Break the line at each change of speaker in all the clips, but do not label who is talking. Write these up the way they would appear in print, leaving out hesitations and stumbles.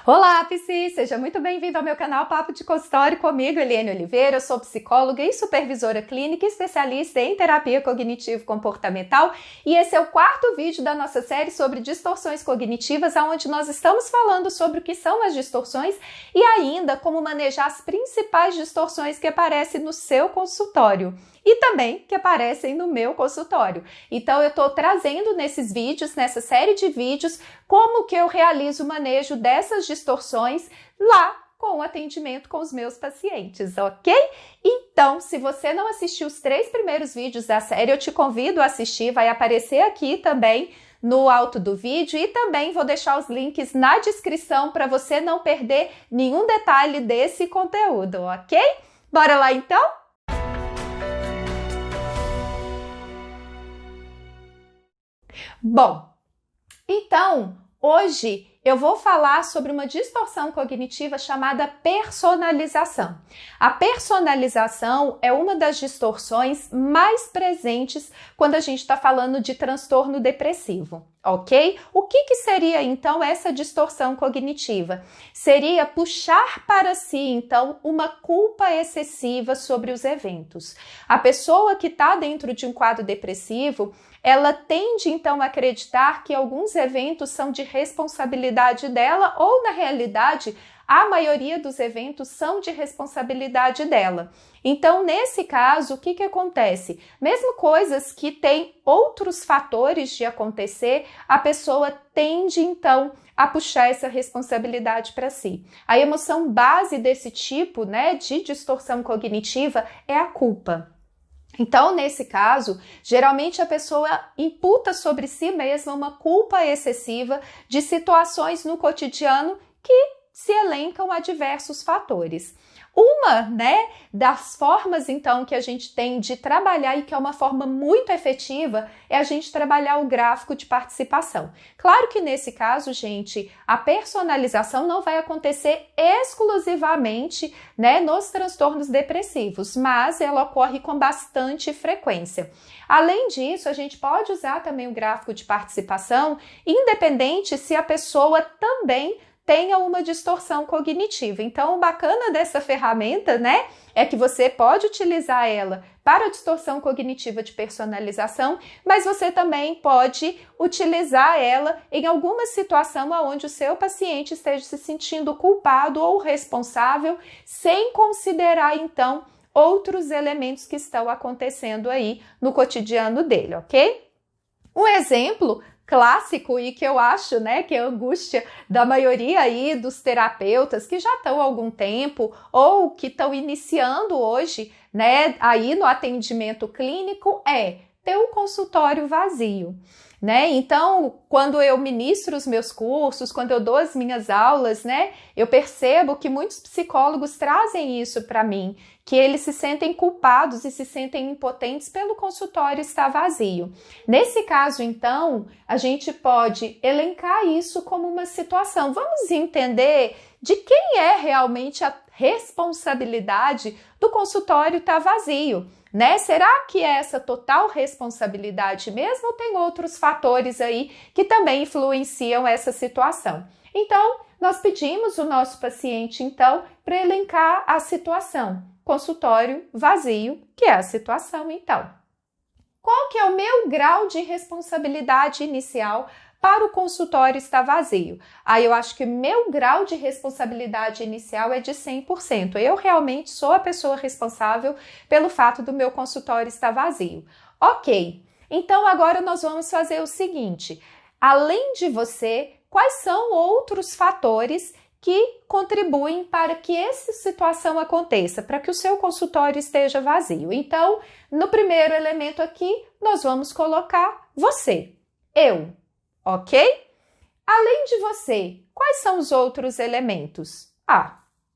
Olá, Psi! Seja muito bem-vindo ao meu canal Papo de Consultório comigo, Eliane Oliveira. Eu sou psicóloga e supervisora clínica e especialista em terapia cognitivo-comportamental e esse é o quarto vídeo da nossa série sobre distorções cognitivas, onde nós estamos falando sobre o que são as distorções e ainda como manejar as principais distorções que aparecem no seu consultório e também que aparecem no meu consultório. Então eu estou trazendo nesses vídeos, nessa série de vídeos, como que eu realizo o manejo dessas distorções lá com o atendimento com os meus pacientes, ok? Então, se você não assistiu os 3 primeiros vídeos da série, eu te convido a assistir, vai aparecer aqui também no alto do vídeo e também vou deixar os links na descrição para você não perder nenhum detalhe desse conteúdo, ok? Bora lá então? Bom, então, hoje eu vou falar sobre uma distorção cognitiva chamada personalização. A personalização é uma das distorções mais presentes quando a gente está falando de transtorno depressivo, ok? O que seria então essa distorção cognitiva? Seria puxar para si então uma culpa excessiva sobre os eventos. A pessoa que está dentro de um quadro depressivo, ela tende então a acreditar que alguns eventos são de responsabilidade dela ou, na realidade, a maioria dos eventos são de responsabilidade dela. Então, nesse caso, o que acontece? Mesmo coisas que têm outros fatores de acontecer, a pessoa tende então a puxar essa responsabilidade para si. A emoção base desse tipo, de distorção cognitiva é a culpa. Então, nesse caso, geralmente a pessoa imputa sobre si mesma uma culpa excessiva de situações no cotidiano que se elencam a diversos fatores. Uma, das formas, então, que a gente tem de trabalhar e que é uma forma muito efetiva é a gente trabalhar o gráfico de participação. Claro que nesse caso, gente, a personalização não vai acontecer exclusivamente, nos transtornos depressivos, mas ela ocorre com bastante frequência. Além disso, a gente pode usar também o gráfico de participação, independente se a pessoa também tenha uma distorção cognitiva. Então, o bacana dessa ferramenta, é que você pode utilizar ela para a distorção cognitiva de personalização, mas você também pode utilizar ela em alguma situação onde o seu paciente esteja se sentindo culpado ou responsável, sem considerar, então, outros elementos que estão acontecendo aí no cotidiano dele, ok? Um exemplo clássico e que eu acho, que é a angústia da maioria aí dos terapeutas que já estão há algum tempo ou que estão iniciando hoje, aí no atendimento clínico é ter um consultório vazio. Então, quando eu ministro os meus cursos, quando eu dou as minhas aulas, eu percebo que muitos psicólogos trazem isso para mim, que eles se sentem culpados e se sentem impotentes pelo consultório estar vazio. Nesse caso, então, a gente pode elencar isso como uma situação. Vamos entender de quem é realmente a responsabilidade do consultório estar vazio. Será que é essa total responsabilidade mesmo ou tem outros fatores aí que também influenciam essa situação? Então, nós pedimos o nosso paciente, então, para elencar a situação. Consultório vazio, que é a situação, então. Qual que é o meu grau de responsabilidade inicial para o consultório estar vazio? Aí eu acho que meu grau de responsabilidade inicial é de 100%. Eu realmente sou a pessoa responsável pelo fato do meu consultório estar vazio. Ok, então agora nós vamos fazer o seguinte. Além de você, quais são outros fatores que contribuem para que essa situação aconteça, para que o seu consultório esteja vazio? Então, no primeiro elemento aqui, nós vamos colocar você, eu. Ok? Além de você, quais são os outros elementos?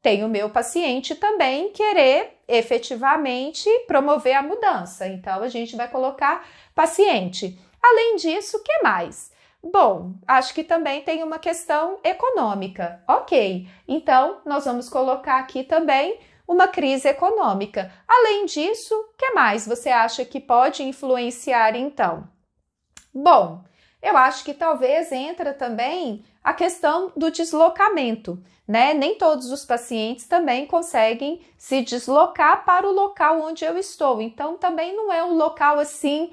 Tem o meu paciente também querer efetivamente promover a mudança. Então, a gente vai colocar paciente. Além disso, o que mais? Bom, acho que também tem uma questão econômica. Ok, então nós vamos colocar aqui também uma crise econômica. Além disso, o que mais você acha que pode influenciar então? Bom, eu acho que talvez entra também a questão do deslocamento, né? Nem todos os pacientes também conseguem se deslocar para o local onde eu estou. Então, também não é um local assim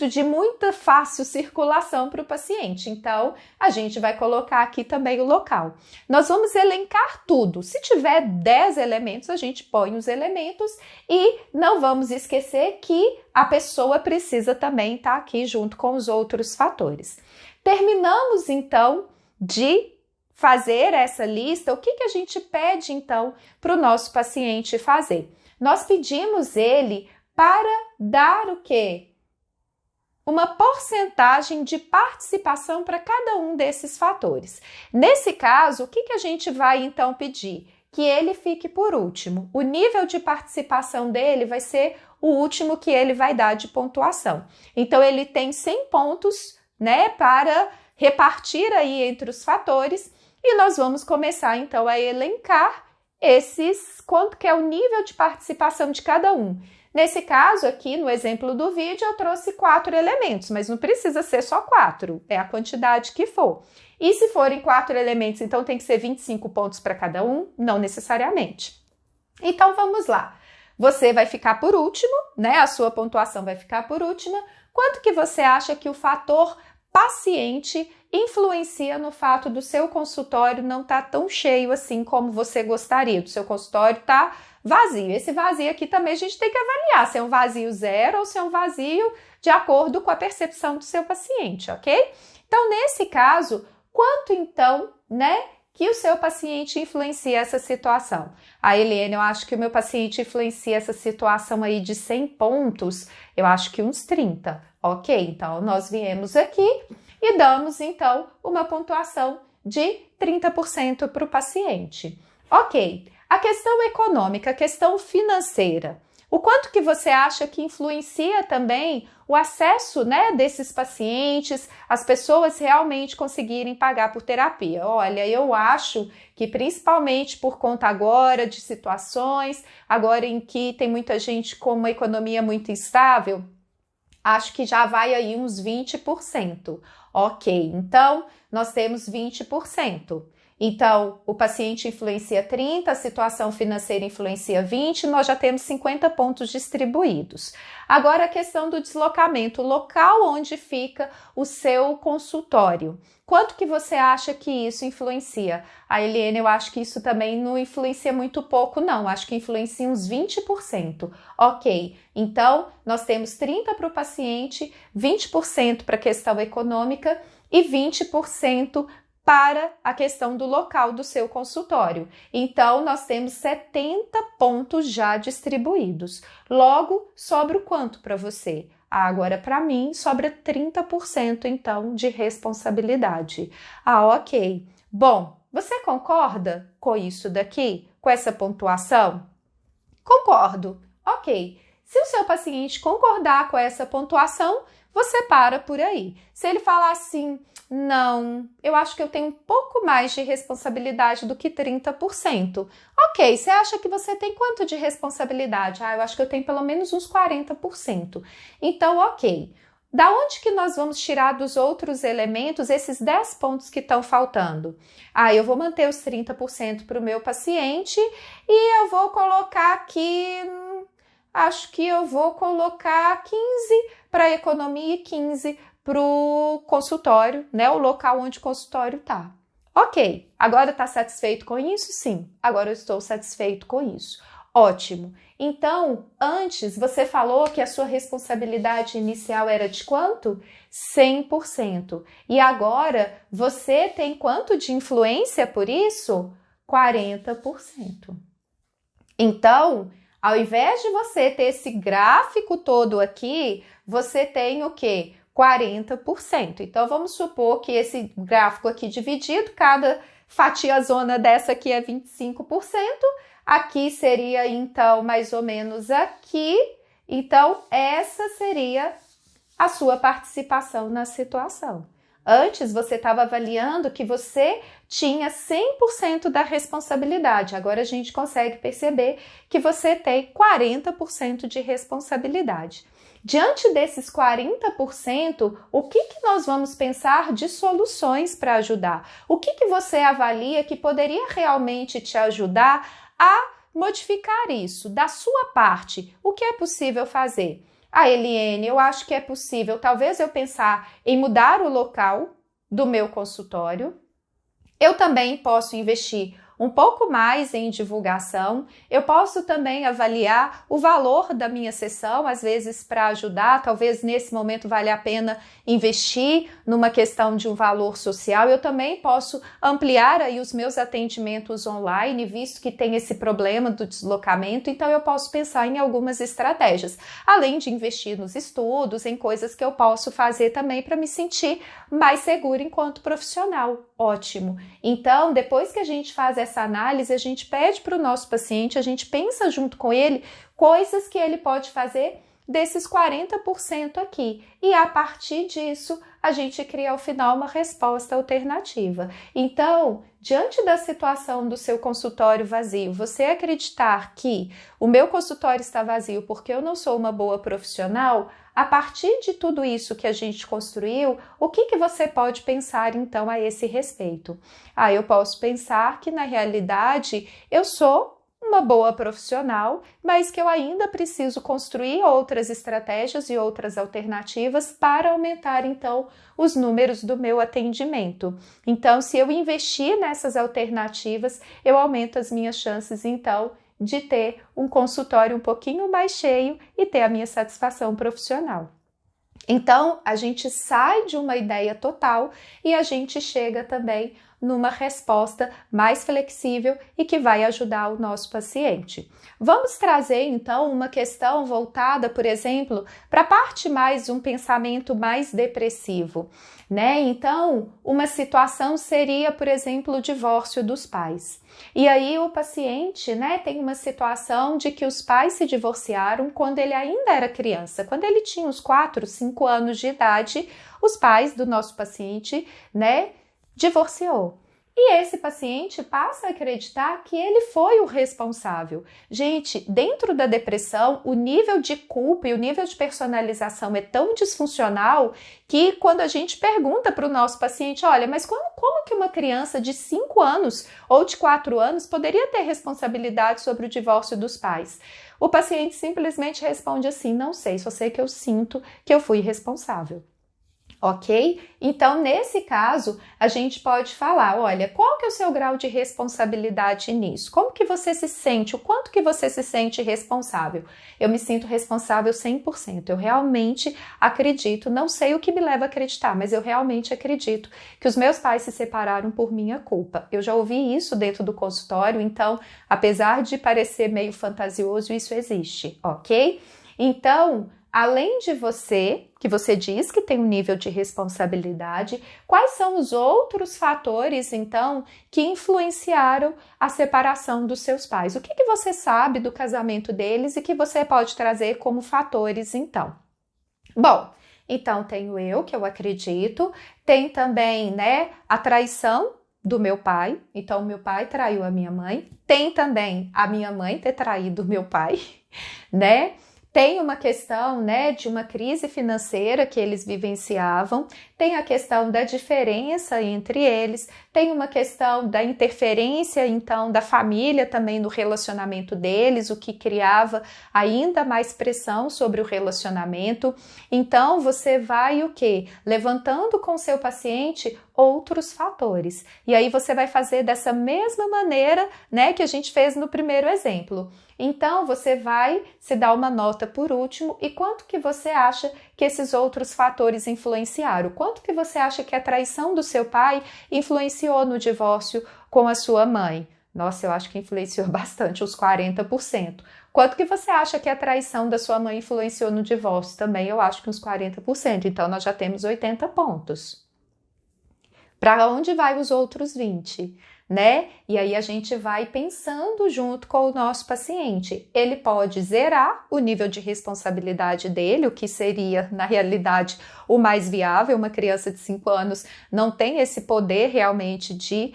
de muita fácil circulação para o paciente. Então, a gente vai colocar aqui também o local. Nós vamos elencar tudo. Se tiver 10 elementos, a gente põe os elementos e não vamos esquecer que a pessoa precisa também estar aqui junto com os outros fatores. Terminamos, então, de fazer essa lista. O que a gente pede, então, para o nosso paciente fazer? Nós pedimos ele para dar o quê? Uma porcentagem de participação para cada um desses fatores. Nesse caso, o que a gente vai então pedir? Que ele fique por último. O nível de participação dele vai ser o último que ele vai dar de pontuação. Então, ele tem 100 pontos, né, para repartir aí entre os fatores e nós vamos começar então a elencar quanto que é o nível de participação de cada um. Nesse caso aqui, no exemplo do vídeo, eu trouxe 4 elementos, mas não precisa ser só 4, é a quantidade que for. E se forem 4 elementos, então tem que ser 25 pontos para cada um? Não necessariamente. Então vamos lá. Você vai ficar por último, né? A sua pontuação vai ficar por última. Quanto que você acha que o fator paciente influencia no fato do seu consultório não estar tão cheio assim como você gostaria, do seu consultório estar vazio? Esse vazio aqui também a gente tem que avaliar se é um vazio zero ou se é um vazio de acordo com a percepção do seu paciente, ok? Então, nesse caso, quanto então, né, que o seu paciente influencia essa situação? A Helene, eu acho que o meu paciente influencia essa situação aí de 100 pontos, eu acho que uns 30, ok? Então, nós viemos aqui e damos, então, uma pontuação de 30% para o paciente. Ok, a questão econômica, a questão financeira. O quanto que você acha que influencia também o acesso, né, desses pacientes, as pessoas realmente conseguirem pagar por terapia? Olha, eu acho que principalmente por conta agora de situações, agora em que tem muita gente com uma economia muito instável, acho que já vai aí uns 20%. Ok, então nós temos 20%. Então, o paciente influencia 30, a situação financeira influencia 20, nós já temos 50 pontos distribuídos. Agora, a questão do deslocamento, o local onde fica o seu consultório. Quanto que você acha que isso influencia? A Eliane, eu acho que isso também não influencia muito pouco, não. Acho que influencia uns 20%. Ok, então, nós temos 30% para o paciente, 20% para a questão econômica e 20% para a questão do local do seu consultório. Então, nós temos 70 pontos já distribuídos. Logo, sobra o quanto para você? Agora, para mim, sobra 30%, então, de responsabilidade. Ok. Bom, você concorda com isso daqui? Com essa pontuação? Concordo. Ok. Se o seu paciente concordar com essa pontuação, você para por aí. Se ele falar assim, não, eu acho que eu tenho um pouco mais de responsabilidade do que 30%. Ok, você acha que você tem quanto de responsabilidade? Eu acho que eu tenho pelo menos uns 40%. Então, ok. Da onde que nós vamos tirar dos outros elementos esses 10 pontos que estão faltando? Eu vou manter os 30% para o meu paciente e eu vou colocar aqui... Acho que eu vou colocar 15 para a economia e 15 para o consultório, né? O local onde o consultório está. Ok, agora está satisfeito com isso? Sim, agora eu estou satisfeito com isso. Ótimo. Então, antes você falou que a sua responsabilidade inicial era de quanto? 100%. E agora você tem quanto de influência por isso? 40%. Então, ao invés de você ter esse gráfico todo aqui, você tem o quê? 40%. Então, vamos supor que esse gráfico aqui dividido, cada fatia-zona dessa aqui é 25%. Aqui seria, então, mais ou menos aqui. Então, essa seria a sua participação na situação. Antes, você estava avaliando que você tinha 100% da responsabilidade. Agora, a gente consegue perceber que você tem 40% de responsabilidade. Diante desses 40%, o que nós vamos pensar de soluções para ajudar? O que você avalia que poderia realmente te ajudar a modificar isso? Da sua parte, o que é possível fazer? Eliane, eu acho que é possível, talvez eu pensar em mudar o local do meu consultório. Eu também posso investir um pouco mais em divulgação. Eu posso também avaliar o valor da minha sessão, às vezes para ajudar, talvez nesse momento vale a pena investir numa questão de um valor social. Eu também posso ampliar aí os meus atendimentos online, visto que tem esse problema do deslocamento, então eu posso pensar em algumas estratégias, além de investir nos estudos, em coisas que eu posso fazer também para me sentir mais segura enquanto profissional. Ótimo! Então, depois que a gente faz essa análise, a gente pede para o nosso paciente, a gente pensa junto com ele coisas que ele pode fazer desses 40% aqui. E a partir disso, a gente cria ao final uma resposta alternativa. Então, diante da situação do seu consultório vazio, você acreditar que o meu consultório está vazio porque eu não sou uma boa profissional, a partir de tudo isso que a gente construiu, o que você pode pensar então a esse respeito? Eu posso pensar que na realidade eu sou uma boa profissional, mas que eu ainda preciso construir outras estratégias e outras alternativas para aumentar então os números do meu atendimento. Então, se eu investir nessas alternativas, eu aumento as minhas chances então de ter um consultório um pouquinho mais cheio e ter a minha satisfação profissional. Então, a gente sai de uma ideia total e a gente chega também numa resposta mais flexível e que vai ajudar o nosso paciente. Vamos trazer, então, uma questão voltada, por exemplo, para a parte mais, um pensamento mais depressivo, né? Então, uma situação seria, por exemplo, o divórcio dos pais. E aí o paciente, né, tem uma situação de que os pais se divorciaram quando ele ainda era criança. Quando ele tinha uns 4, 5 anos de idade, os pais do nosso paciente, né, divorciou. E esse paciente passa a acreditar que ele foi o responsável. Gente, dentro da depressão, o nível de culpa e o nível de personalização é tão disfuncional que quando a gente pergunta para o nosso paciente, olha, mas como que uma criança de 5 anos ou de 4 anos poderia ter responsabilidade sobre o divórcio dos pais? O paciente simplesmente responde assim, não sei, só sei que eu sinto que eu fui responsável. Ok? Então, nesse caso, a gente pode falar, olha, qual que é o seu grau de responsabilidade nisso? Como que você se sente? O quanto que você se sente responsável? Eu me sinto responsável 100%. Eu realmente acredito, não sei o que me leva a acreditar, mas eu realmente acredito que os meus pais se separaram por minha culpa. Eu já ouvi isso dentro do consultório, então, apesar de parecer meio fantasioso, isso existe, ok? Então, além de você, que você diz que tem um nível de responsabilidade, quais são os outros fatores, então, que influenciaram a separação dos seus pais? O que você sabe do casamento deles e que você pode trazer como fatores, então? Bom, então tenho eu, que eu acredito, tem também, né, a traição do meu pai, então meu pai traiu a minha mãe, tem também a minha mãe ter traído o meu pai, né? Tem uma questão, né, de uma crise financeira que eles vivenciavam, tem a questão da diferença entre eles, tem uma questão da interferência, então, da família também no relacionamento deles, o que criava ainda mais pressão sobre o relacionamento. Então, você vai o quê? Levantando com o seu paciente outros fatores. E aí você vai fazer dessa mesma maneira, né, que a gente fez no primeiro exemplo. Então, você vai se dar uma nota por último e quanto que você acha que esses outros fatores influenciaram? Quanto que você acha que a traição do seu pai influenciou no divórcio com a sua mãe? Nossa, eu acho que influenciou bastante, uns 40%. Quanto que você acha que a traição da sua mãe influenciou no divórcio? Também eu acho que uns 40%. Então, nós já temos 80 pontos. Para onde vai os outros 20%? Né? E aí a gente vai pensando junto com o nosso paciente. Ele pode zerar o nível de responsabilidade dele, o que seria, na realidade, o mais viável. Uma criança de 5 anos não tem esse poder realmente de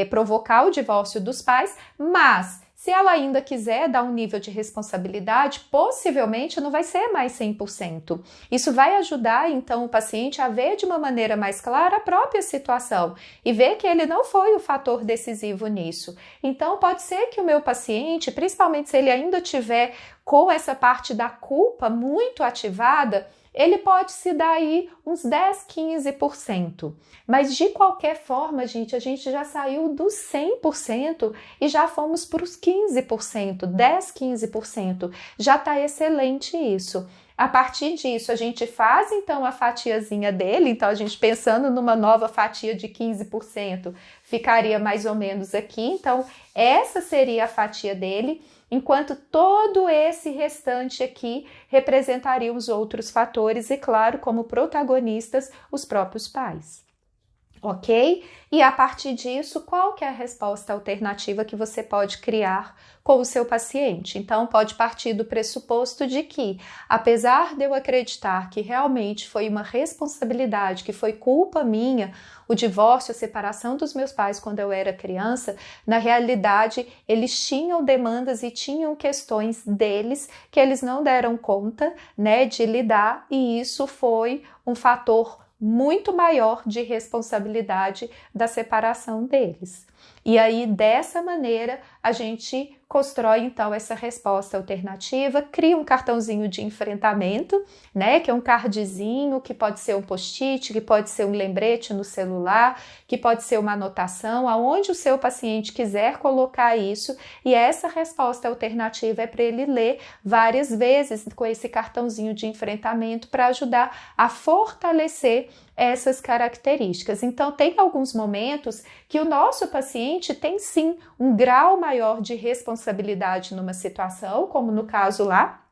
provocar o divórcio dos pais, mas Se ela ainda quiser dar um nível de responsabilidade, possivelmente não vai ser mais 100%. Isso vai ajudar, então, o paciente a ver de uma maneira mais clara a própria situação e ver que ele não foi o fator decisivo nisso. Então, pode ser que o meu paciente, principalmente se ele ainda tiver com essa parte da culpa muito ativada, ele pode se dar aí uns 10, 15%. Mas de qualquer forma, gente, a gente já saiu dos 100% e já fomos para os 15%, 10, 15%. Já está excelente isso. A partir disso, a gente faz então a fatiazinha dele, então a gente pensando numa nova fatia de 15%, ficaria mais ou menos aqui. Então, essa seria a fatia dele, enquanto todo esse restante aqui representaria os outros fatores e, claro, como protagonistas, os próprios pais. Ok? E a partir disso, qual que é a resposta alternativa que você pode criar com o seu paciente? Então, pode partir do pressuposto de que, apesar de eu acreditar que realmente foi uma responsabilidade, que foi culpa minha, o divórcio, a separação dos meus pais quando eu era criança, na realidade, eles tinham demandas e tinham questões deles que eles não deram conta, né, de lidar, e isso foi um fator muito maior de responsabilidade da separação deles. E aí, dessa maneira, a gente constrói, então, essa resposta alternativa, cria um cartãozinho de enfrentamento, né, que é um cardzinho, que pode ser um post-it, que pode ser um lembrete no celular, que pode ser uma anotação, aonde o seu paciente quiser colocar isso, e essa resposta alternativa é para ele ler várias vezes com esse cartãozinho de enfrentamento para ajudar a fortalecer essas características. Então, tem alguns momentos que o nosso paciente tem sim um grau maior de responsabilidade numa situação, como no caso lá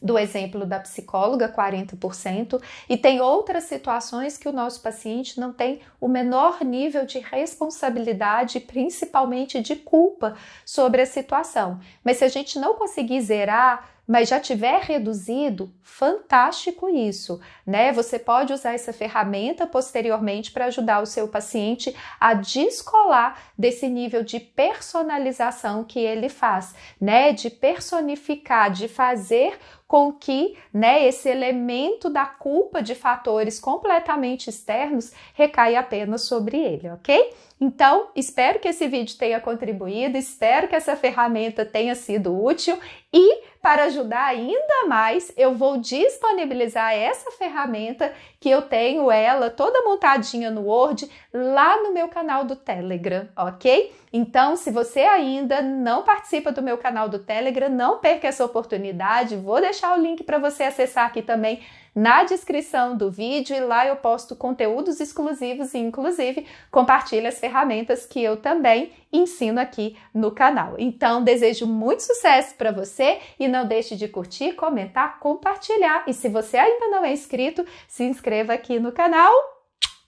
do exemplo da psicóloga, 40%, e tem outras situações que o nosso paciente não tem o menor nível de responsabilidade, principalmente de culpa sobre a situação. Mas se a gente não conseguir zerar, mas já tiver reduzido, fantástico isso, né? Você pode usar essa ferramenta posteriormente para ajudar o seu paciente a descolar desse nível de personalização que ele faz, né? De personificar, de fazer com que, né, esse elemento da culpa de fatores completamente externos recaia apenas sobre ele, ok? Então, espero que esse vídeo tenha contribuído, espero que essa ferramenta tenha sido útil e, para ajudar ainda mais, eu vou disponibilizar essa ferramenta que eu tenho ela toda montadinha no Word lá no meu canal do Telegram, ok? Então, se você ainda não participa do meu canal do Telegram, não perca essa oportunidade, vou deixar o link para você acessar aqui também na descrição do vídeo, e lá eu posto conteúdos exclusivos e, inclusive, compartilho as ferramentas que eu também ensino aqui no canal. Então, desejo muito sucesso para você e não deixe de curtir, comentar, compartilhar. E se você ainda não é inscrito, se inscreva aqui no canal.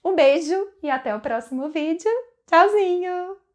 Um beijo e até o próximo vídeo. Tchauzinho!